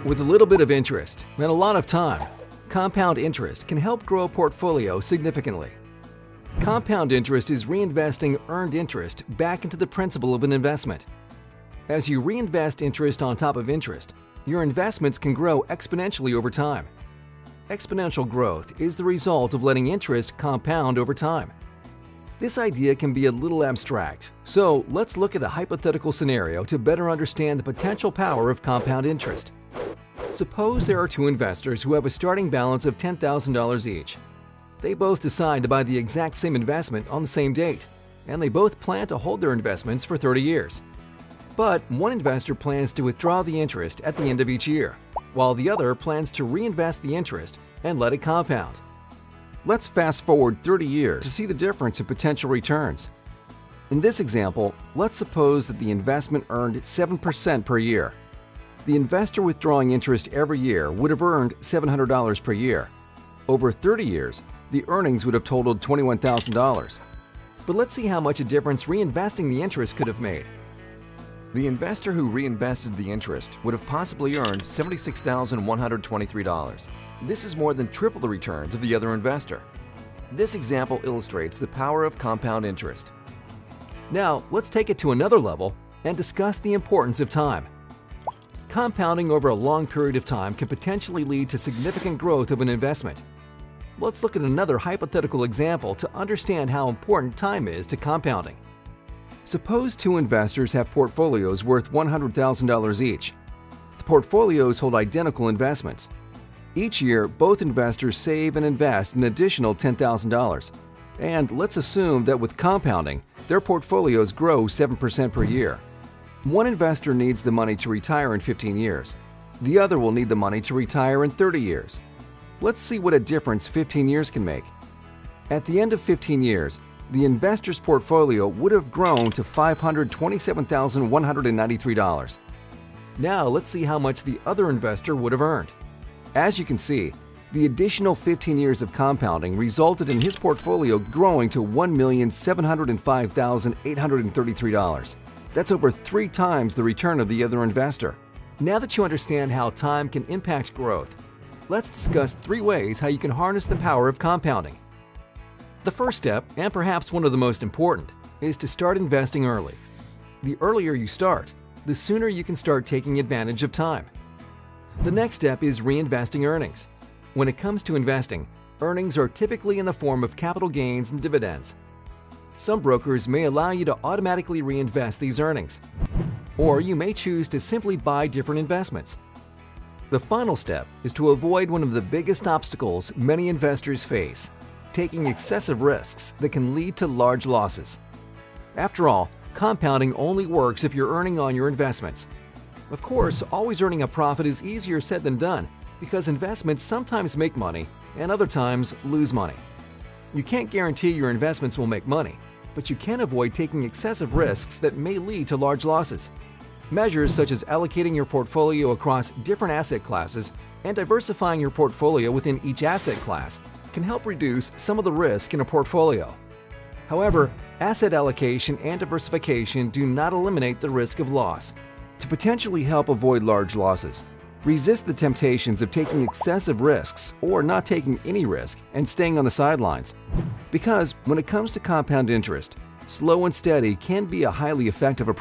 With a little bit of interest and a lot of time, compound interest can help grow a portfolio significantly. Compound interest is reinvesting earned interest back into the principal of an investment. As you reinvest interest on top of interest, your investments can grow exponentially over time. Exponential growth is the result of letting interest compound over time. This idea can be a little abstract, so let's look at a hypothetical scenario to better understand the potential power of compound interest. Suppose there are two investors who have a starting balance of $10,000 each. They both decide to buy the exact same investment on the same date, and they both plan to hold their investments for 30 years. But one investor plans to withdraw the interest at the end of each year, while the other plans to reinvest the interest and let it compound. Let's fast forward 30 years to see the difference in potential returns. In this example, let's suppose that the investment earned 7% per year. The investor withdrawing interest every year would have earned $700 per year. Over 30 years, the earnings would have totaled $21,000. But let's see how much a difference reinvesting the interest could have made. The investor who reinvested the interest would have possibly earned $76,123. This is more than triple the returns of the other investor. This example illustrates the power of compound interest. Now, let's take it to another level and discuss the importance of time. Compounding over a long period of time can potentially lead to significant growth of an investment. Let's look at another hypothetical example to understand how important time is to compounding. Suppose two investors have portfolios worth $100,000 each. The portfolios hold identical investments. Each year, both investors save and invest an additional $10,000. And let's assume that with compounding, their portfolios grow 7% per year. One investor needs the money to retire in 15 years. The other will need the money to retire in 30 years. Let's see what a difference 15 years can make. At the end of 15 years, the investor's portfolio would have grown to $527,193. Now let's see how much the other investor would have earned. As you can see, the additional 15 years of compounding resulted in his portfolio growing to $1,705,833. That's over 3 times the return of the other investor. Now that you understand how time can impact growth, let's discuss 3 ways how you can harness the power of compounding. The first step, and perhaps one of the most important, is to start investing early. The earlier you start, the sooner you can start taking advantage of time. The next step is reinvesting earnings. When it comes to investing, earnings are typically in the form of capital gains and dividends. Some brokers may allow you to automatically reinvest these earnings, or you may choose to simply buy different investments. The final step is to avoid one of the biggest obstacles many investors face: taking excessive risks that can lead to large losses. After all, compounding only works if you're earning on your investments. Of course, always earning a profit is easier said than done because investments sometimes make money and other times lose money. You can't guarantee your investments will make money, but you can avoid taking excessive risks that may lead to large losses. Measures such as allocating your portfolio across different asset classes and diversifying your portfolio within each asset class can help reduce some of the risk in a portfolio. However, asset allocation and diversification do not eliminate the risk of loss. To potentially help avoid large losses, resist the temptations of taking excessive risks or not taking any risk and staying on the sidelines. Because when it comes to compound interest, slow and steady can be a highly effective approach.